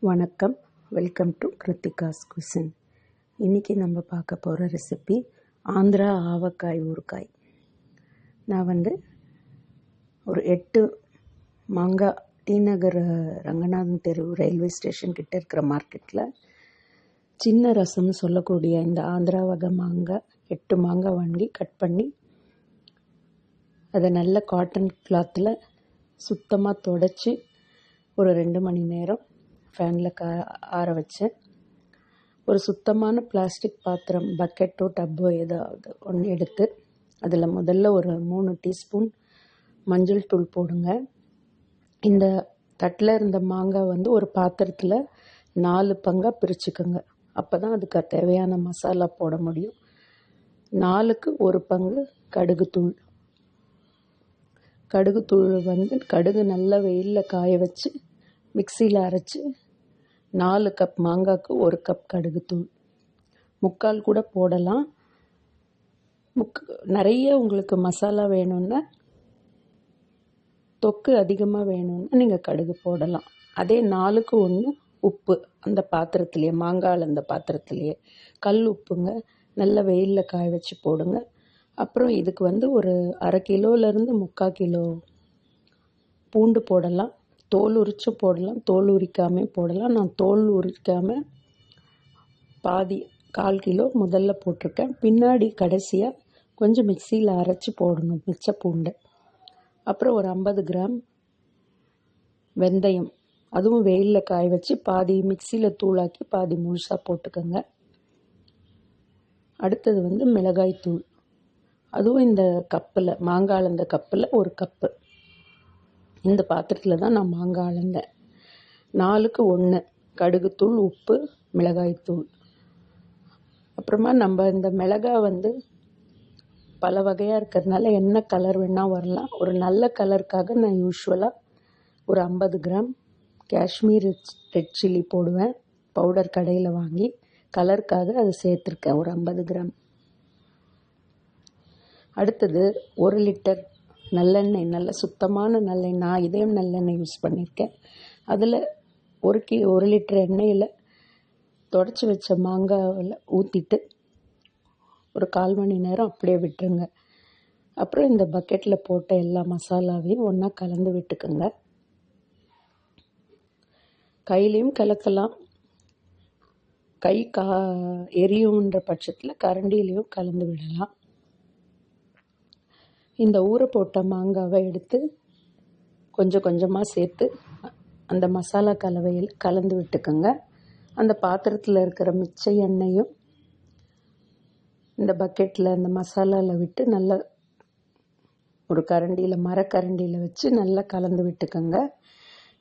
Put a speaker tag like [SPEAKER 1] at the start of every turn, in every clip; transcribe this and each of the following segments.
[SPEAKER 1] வணக்கம், welcome to Kiruthika's cuisine. இன்றைக்கி நம்ம பார்க்க போகிற ரெசிபி ஆந்திரா ஆவக்காய் ஊறுகாய். நான் ஒரு 8 மாங்காய் டி நகர் ரங்கநாதன் தெரு ரயில்வே ஸ்டேஷன் கிட்ட இருக்கிற மார்க்கெட்டில் சின்ன ரசம்னு சொல்லக்கூடிய இந்த ஆந்திரா வகை மாங்காய் 8 மாங்காய் வாங்கி கட் பண்ணி அதை நல்ல காட்டன் கிளாத்தில் சுத்தமாக தொடச்சி ஒரு 2 மணி நேரம் ஃபேனில் ஆற வச்சேன். ஒரு சுத்தமான பிளாஸ்டிக் பாத்திரம், பக்கெட்டோ டப்போ ஏதாவது ஒன்று எடுத்து அதில் முதல்ல ஒரு 3 டீஸ்பூன் மஞ்சள் தூள் போடுங்க. இந்த தட்டில் இருந்த மாங்காய் ஒரு பாத்திரத்தில் 4 பங்காக பிரிச்சுக்கோங்க. அப்போ தான் அதுக்கு தேவையான மசாலா போட முடியும். 4க்கு 1 பங்கு கடுகுத்தூள். கடுகு நல்லா வெயிலில் காய வச்சு மிக்சியில் அரைச்சி 4 கப் மாங்காய்க்கு 1 கப் கடுகுத்தூள். 3/4 கூட போடலாம். நிறைய உங்களுக்கு மசாலா வேணும்னா, தொக்கு அதிகமாக வேணும்னா நீங்கள் கடுகு போடலாம். அதே 4க்கு 1 உப்பு அந்த பாத்திரத்துலேயே, மாங்காயில் அந்த பாத்திரத்துலேயே கல் உப்புங்க. நல்லா வெயிலில் காய வச்சு போடுங்க. அப்புறம் இதுக்கு ஒரு 1/2 கிலோலேருந்து 3/4 கிலோ பூண்டு போடலாம். தோல் உரித்து போடலாம், தோல் உரிக்காமல் போடலாம். நான் தோல் உரிக்காமல் பாதி 1/4 கிலோ முதல்ல போட்டிருக்கேன். பின்னாடி கடைசியாக கொஞ்சம் மிக்சியில் அரைச்சி போடணும் மிச்ச பூண்டு. அப்புறம் ஒரு 50 கிராம் வெந்தயம், அதுவும் வெயிலில் காய வச்சு பாதி மிக்சியில் தூளாக்கி பாதி முழுசாக போட்டுக்கோங்க. அடுத்தது மிளகாய் தூள், அதுவும் இந்த கப்பில், மாங்காய் அளந்த கப்பில் 1 கப்பு. இந்த பாத்திரத்தில் தான் நான் மாங்காய் அளந்தேன். 4க்கு 1 கடுகுத்தூள், உப்பு, மிளகாய்த்தூள். அப்புறமா நம்ம இந்த மிளகாய் பல வகையாக இருக்கிறதுனால என்ன கலர் வேணால் வரலாம். ஒரு நல்ல கலருக்காக நான் யூஸ்வலாக ஒரு 50 கிராம் காஷ்மீர் ரெட் சில்லி போடுவேன். பவுடர் கடையில் வாங்கி கலருக்காக அதை சேர்த்துருக்கேன், ஒரு 50 கிராம். அடுத்தது 1 லிட்டர் நல்லெண்ணெய், நல்ல சுத்தமான நல்லெண்ணெய். நான் இதயம் நல்லெண்ணெய் யூஸ் பண்ணியிருக்கேன். அதில் 1 லிட்டர் எண்ணெயில் தொடச்சி வச்ச மாங்காயில் ஊற்றிட்டு ஒரு 1/4 மணி நேரம் அப்படியே விட்டுருங்க. அப்புறம் இந்த பக்கெட்டில் போட்ட எல்லா மசாலாவையும் ஒன்றா கலந்து விட்டுக்குங்க. கையிலையும் கலக்கலாம், கை எரியுன்ற பட்சத்தில் கரண்டிலையும் கலந்து விடலாம். இந்த ஊற போட்ட மாங்காவை எடுத்து கொஞ்சம் கொஞ்சமாக சேர்த்து அந்த மசாலா கலவையில் கலந்து விட்டுக்கோங்க. அந்த பாத்திரத்தில் இருக்கிற மிச்ச எண்ணெயும் இந்த பக்கெட்டில் அந்த மசாலாவில் விட்டு நல்லா ஒரு கரண்டியில், மரக்கரண்டியில் வச்சு நல்லா கலந்து விட்டுக்கோங்க.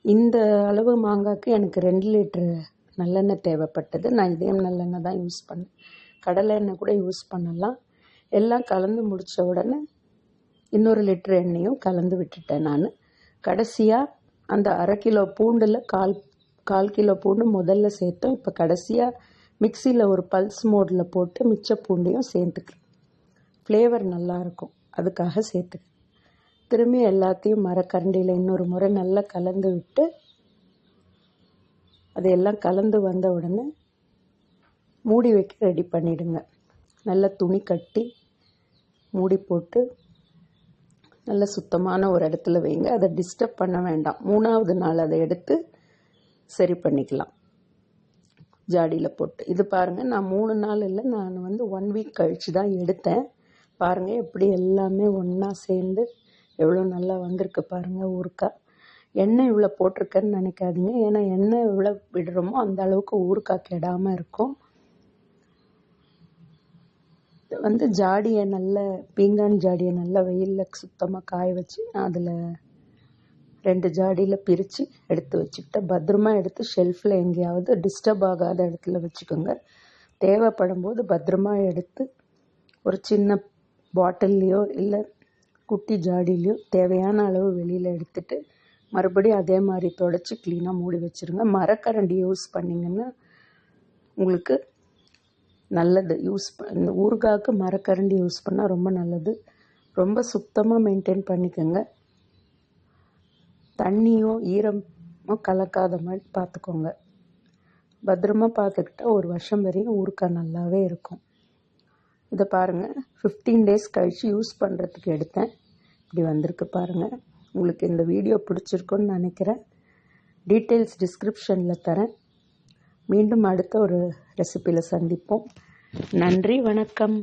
[SPEAKER 1] இந்த அளவு மாங்காய்க்கு எனக்கு 2 லிட்டரு நல்லெண்ணெய் தேவைப்பட்டது. நான் இதயம் நல்லெண்ணெய் தான் யூஸ் பண்ணேன். கடலை எண்ணெய் கூட யூஸ் பண்ணலாம். எல்லாம் கலந்து முடித்த உடனே இன்னொரு லிட்டர் எண்ணெயும் கலந்து விட்டுட்டேன் நான். கடைசியாக அந்த 1/2 கிலோ பூண்டில் 1/4 கிலோ பூண்டு முதல்ல சேர்த்தோம். இப்போ கடைசியாக மிக்சியில் ஒரு பல்ஸ் மோடில் போட்டு மிச்ச பூண்டையும் சேர்த்துக்கிறேன். ஃப்ளேவர் நல்லாயிருக்கும், அதுக்காக சேர்த்துக்கிறேன். திரும்பி எல்லாத்தையும் மரக்கரண்டியில் இன்னொரு முறை நல்லா கலந்து விட்டு, அதையெல்லாம் கலந்து வந்த உடனே மூடி வைக்க ரெடி பண்ணிவிடுங்க. நல்லா துணி கட்டி மூடி போட்டு நல்ல சுத்தமான ஒரு இடத்துல வைங்க. அதை டிஸ்டர்ப் பண்ண வேண்டாம். 3ஆவது நாள் அதை எடுத்து சரி பண்ணிக்கலாம் ஜாடியில் போட்டு. இது பாருங்கள், நான் 3 நாள் இல்லை, நான் 1 வீக் கழித்து தான் எடுத்தேன். பாருங்கள் எப்படி எல்லாமே ஒன்றா சேர்ந்து எவ்வளோ நல்லா வந்திருக்கு பாருங்கள் ஊறுகாய். எண்ணெய் இவ்வளோ போட்டிருக்கேன்னு நினைக்காதீங்க. ஏன்னா எண்ணெய் எவ்வளோ விடுறோமோ அந்த அளவுக்கு ஊறுகாய் கெடாமல் இருக்கும். ஜாடியை நல்ல பீங்கான் ஜாடியை நல்லா வெயிலில் சுத்தமாக காய வச்சு நான் அதில் 2 ஜாடியில் பிரித்து எடுத்து வச்சுக்கிட்டேன். பத்திரமா எடுத்து ஷெல்ஃபில் எங்கேயாவது டிஸ்டர்ப் ஆகாத இடத்துல வச்சுக்கோங்க. தேவைப்படும் போது பத்திரமா எடுத்து ஒரு சின்ன பாட்டில்லையோ இல்லை குட்டி ஜாடிலையோ தேவையான அளவு வெளியில் எடுத்துட்டு மறுபடியும் அதே மாதிரி தொடச்சி க்ளீனாக மூடி வச்சுருங்க. மரக்கரண்டி யூஸ் பண்ணிங்கன்னா உங்களுக்கு நல்லது. இந்த ஊறுகாய்க்கு மரக்கரண்டி யூஸ் பண்ணால் ரொம்ப நல்லது. ரொம்ப சுத்தமாக மெயின்டைன் பண்ணிக்கோங்க. தண்ணியோ ஈரமோ கலக்காத மாதிரி பார்த்துக்கோங்க. பத்திரமா பார்த்துக்கிட்டா 1 வருஷம் வரையும் ஊறுகாய் நல்லாவே இருக்கும். இதை பாருங்கள், 15 days கழித்து யூஸ் பண்ணுறதுக்கு எடுத்தேன். இப்படி வந்திருக்கு பாருங்கள். உங்களுக்கு இந்த வீடியோ பிடிச்சிருக்குன்னு நினைக்கிறேன். டீட்டெயில்ஸ் டிஸ்கிரிப்ஷனில் தரேன். மீண்டும் அடுத்த ஒரு ரெசிபியில் சந்திப்போம். நன்றி, வணக்கம்.